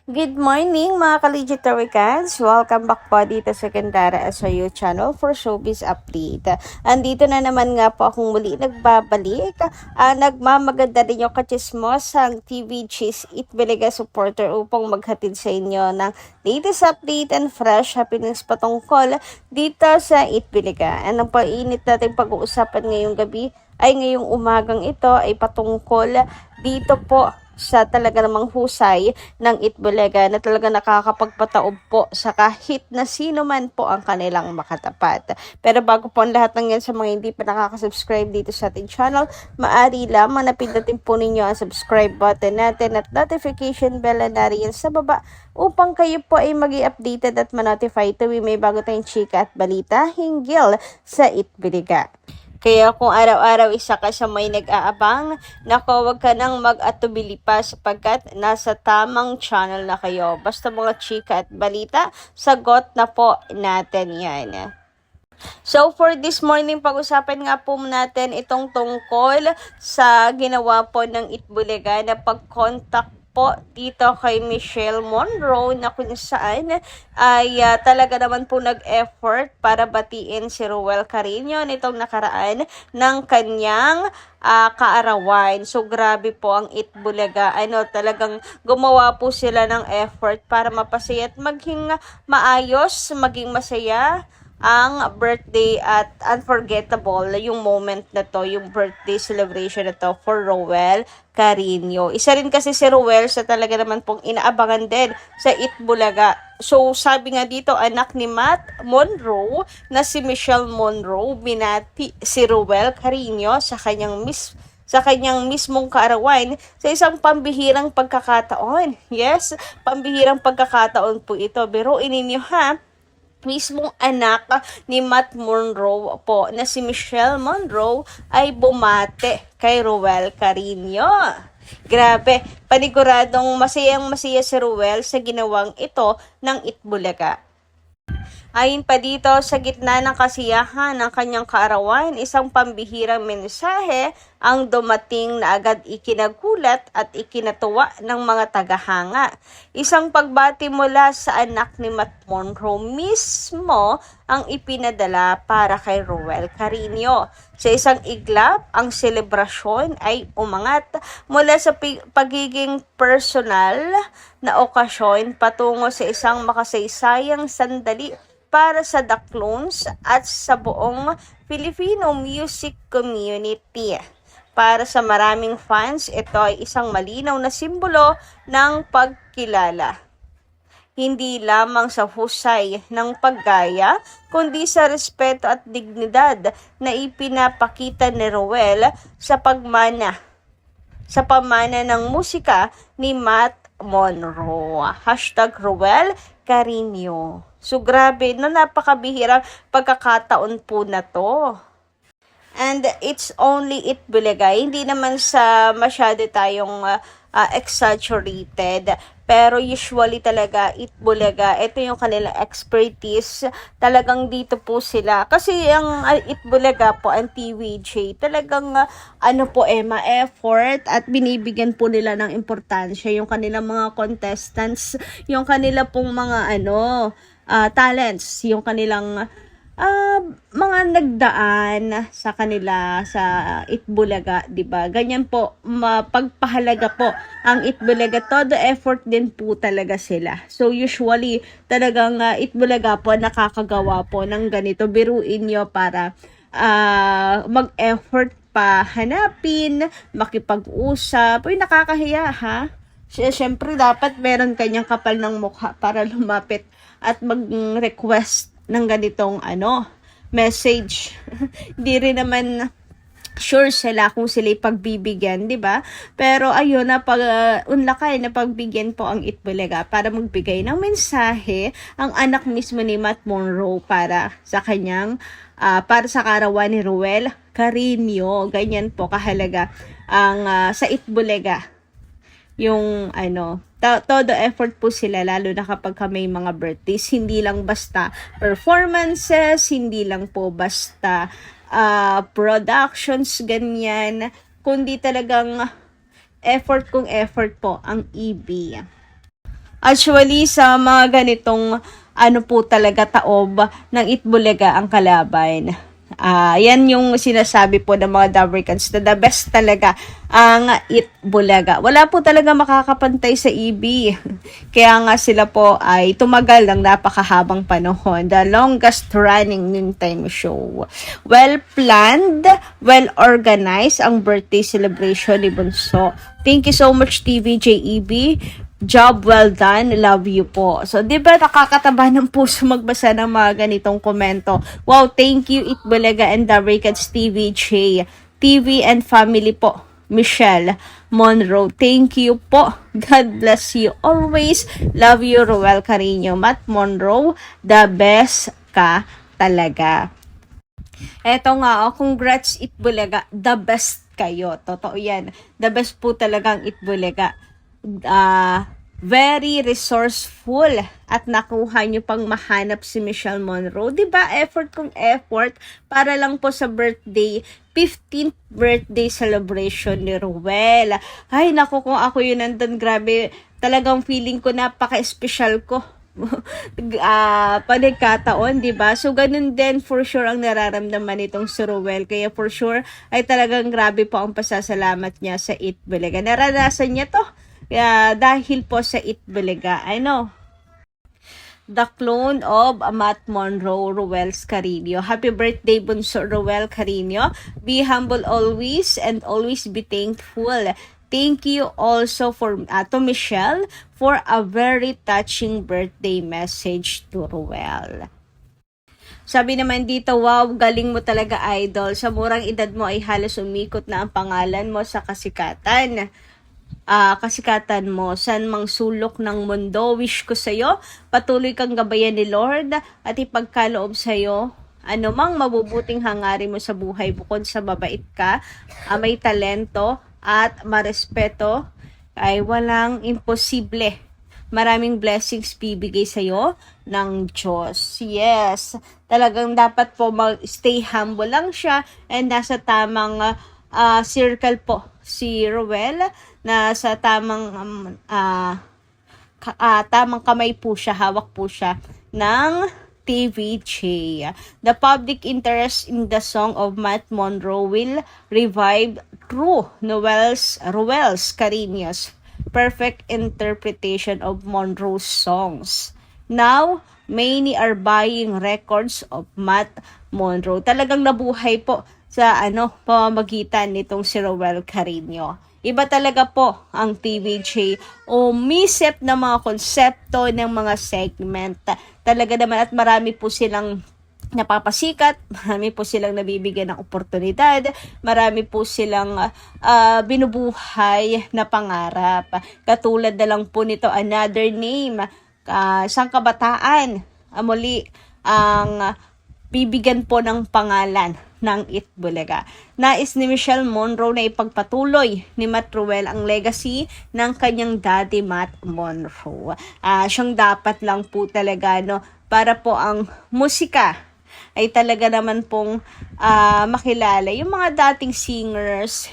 Good morning mga ka-Legitaricans! Welcome back po dito sa Kendara SRU channel for showbiz update. Andito na naman nga po akong muli nagbabalik. Nagmamaganda rin yung kachismosang TV Cheese It Beliga supporter upang maghatid sa inyo ng latest update and fresh happenings patungkol dito sa It Beliga. Anong painit natin pag-uusapan ngayong gabi ay ngayong umagang ito ay patungkol dito po sa talaga namang husay ng Itbulaga na talaga nakakapagpataob po sa kahit na sino man po ang kanilang makatapat. Pero bago po ang lahat ng yan sa mga hindi pa nakaka-subscribe dito sa ating channel, maaari lamang napindutin po ninyo ang subscribe button natin at notification bell na riyan sa baba upang kayo po ay mag-i-updated at ma-notify tuwing may bago tayong chika at balita hinggil sa Itbulaga. Kaya kung araw-araw isa ka sa may nag-aabang, nako, wag ka nang mag-atubili pa sapagkat nasa tamang channel na kayo. Basta mga chika at balita, sagot na po natin yan. So for this morning, pag-usapan nga po natin itong tungkol sa ginawa po ng Itbulaga na pag-contact po dito kay Michelle Monroe na kung saan ay talaga naman po nag-effort para batiin si Ruel Carino nitong nakaraan ng kanyang kaarawan. So grabe po ang Itbulaga. Talagang gumawa po sila ng effort para mapasaya at maging maayos, maging masaya ang birthday at unforgettable yung moment na to, yung birthday celebration na to for Ruel Carino. Isa rin kasi si Ruel sa talaga naman pong inaabangan din sa Itbulaga. So sabi nga dito, anak ni Matt Monroe na si Michelle Monroe, binati si Ruel Carino sa kanyang mismong kaarawan sa isang pambihirang pagkakataon. Yes, pambihirang pagkakataon po ito. Biruin ninyo ha, mismong anak ni Matt Monroe po na si Michelle Monroe ay bumate kay Ruel Carino. Grabe, paniguradong masayang-masaya si Ruel sa ginawang ito ng Itbulaga. Ayon pa dito, sa gitna ng kasiyahan ng kanyang kaarawan, isang pambihirang mensahe ang dumating na agad ikinagulat at ikinatuwa ng mga tagahanga. Isang pagbati mula sa anak ni Matt Monroe mismo ang ipinadala para kay Ruel Carino. Sa isang iglap, ang selebrasyon ay umangat mula sa pagiging personal na okasyon patungo sa isang makasaysayang sandali para sa The Clones at sa buong Filipino music community. Para sa maraming fans, ito ay isang malinaw na simbolo ng pagkilala. Hindi lamang sa husay ng paggaya, kundi sa respeto at dignidad na ipinapakita ni Ruel sa pamana ng musika ni Matt Monroe. #Ruel Carino. So grabe, napakabihirang pagkakataon po na to. And it's only Itbulaga. Hindi naman sa masyado tayong exaggerated. Pero usually talaga Itbulaga, ito yung kanilang expertise. Talagang dito po sila. Kasi ang Itbulaga po, ang TVJ, talagang ma-effort at binibigyan po nila ng importansya yung kanilang mga contestants, yung kanila pong mga talents, yung kanilang mga nagdaan sa kanila sa Itbulaga, 'di ba? Ganyan po, mapagpahalaga po ang Itbulaga. Todo effort din po talaga sila. So usually talagang Itbulaga po nakakagawa po ng ganito. Biruin nyo para mag-effort pa hanapin, makipag-usap. Uy, nakakahiya ha. Siyempre dapat meron kanyang kapal ng mukha para lumapit at mag-request ng ganitong message. Hindi rin naman sure sila kung sila pagbibigyan, 'di ba? Pero ayun na unlakay na pagbigyan po ang Itbulaga para magbigay ng mensahe ang anak mismo ni Matt Monroe para sa kanyang para sa kaarawan ni Ruel Carino. Ganyan po kahalaga ang sa Itbulaga. Yung todo effort po sila, lalo na kapag may mga birthdays. Hindi lang basta performances, hindi lang po basta productions, ganyan, kundi talagang effort kung effort po ang EB. Actually, sa mga ganitong ano po talaga taob ng Itbulaga ang kalaban. Yan yung sinasabi po ng mga Dabricans na the best talaga ang Itbulaga. Wala po talaga makakapantay sa EB. Kaya nga sila po ay tumagal ng napakahabang panahon. The longest running noontime show. Well planned, well organized ang birthday celebration ni Bunso. Thank you so much TVJEB. Job well done, love you po. So, di ba nakakataba ng puso magbasa ng mga ganitong komento? Wow, thank you Itbulaga and Dabricans TVJ, TV and family po. Michelle Monroe, thank you po. God bless you always. Love you, Roel Carino. Matt Monroe, the best ka talaga. Eto nga, congrats Itbulaga. The best kayo. Totoo yan. The best po talagang Itbulaga. Very resourceful at nakuha nyo pang mahanap si Michelle Monroe. Diba? Effort kung effort para lang po sa birthday, 15th birthday celebration ni Ruel. Ay, naku, kung ako yun nandun, grabe, talagang feeling ko napaka-special ko. Panagkataon, diba? So, ganun din for sure ang nararamdaman nitong si Ruel. Kaya for sure, ay talagang grabe po ang pasasalamat niya sa Itbulaga. Naranasan niya to. Dahil po sa Itbulaga, I know. The clone of Matt Monroe, Roel Carino. Happy birthday, Bunso Roel Carino. Be humble always and always be thankful. Thank you also for to Michelle for a very touching birthday message to Roel. Sabi naman dito, wow, galing mo talaga idol. Sa murang edad mo ay halos umikot na ang pangalan mo sa kasikatan. Kasikatan mo, san mang sulok ng mundo, wish ko sa'yo, patuloy kang gabayan ni Lord at ipagkaloob sa'yo, anumang mabubuting hangarin mo sa buhay bukod sa mabait ka, may talento at marespeto, ay walang imposible. Maraming blessings bibigay sa'yo ng Diyos. Yes, talagang dapat po stay humble lang siya and nasa tamang circle po si Roel, na sa tamang tamang kamay po siya, hawak po siya ng TVJ. The public interest in the song of Matt Monroe will revive through Roel's Carino's perfect interpretation of Monroe's songs. Now, many are buying records of Matt Monroe. Talagang nabuhay po sa pamamagitan nitong si Roel Carino. Iba talaga po ang TVJ. Umisip ng mga konsepto ng mga segment. Talaga naman at marami po silang napapasikat, marami po silang nabibigyan ng oportunidad, marami po silang binubuhay na pangarap. Katulad na lang po nito, Another Name, isang kabataan, muli ang bibigyan po ng pangalan ng Itbulaga. Nais ni Michelle Monroe na ipagpatuloy ni Matt Ruel ang legacy ng kanyang daddy Matt Monroe. Siyang dapat lang po talaga para po ang musika ay talaga naman pong makilala yung mga dating singers,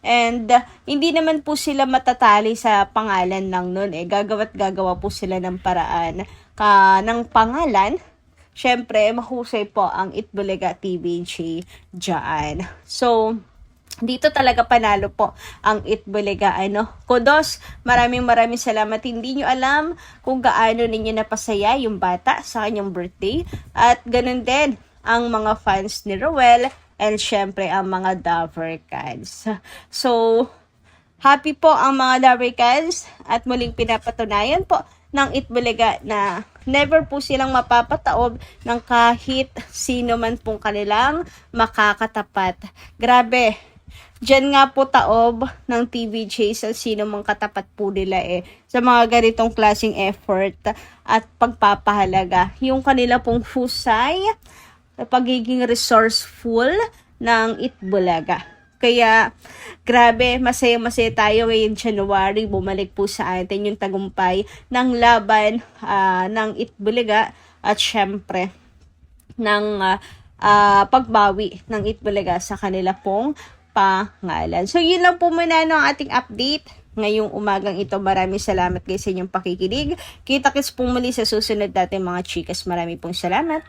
and hindi naman po sila matatali sa pangalan lang nun gagawa't gagawa po sila ng paraan ng pangalan. Syempre, mahusay po ang Itbulaga TVJ dyan. So, dito talaga panalo po ang Itbulaga. Kudos, maraming salamat. Hindi nyo alam kung gaano ninyo napasaya yung bata sa kanyang birthday. At ganun din ang mga fans ni Roel and syempre ang mga Dabricans. So, happy po ang mga Dabricans at muling pinapatunayan po ng Itbulaga na never po silang mapapataob ng kahit sino man pong kanilang makakatapat. Grabe, dyan nga po taob ng TVJ sa sino mang katapat po nila sa mga ganitong klaseng effort at pagpapahalaga. Yung kanila pong husay, pagiging resourceful ng Itbulaga. Kaya, grabe, masaya-masaya tayo ngayong January. Bumalik po sa atin yung tagumpay ng laban ng Itbulaga at syempre ng pagbawi ng Itbulaga sa kanila pong pangalan. So, yun lang po muna ang ating update. ngayong umagang ito. Maraming salamat guys sa inyong pakikinig. Kita-kits po muli sa susunod natin mga chikas. Maraming pong salamat.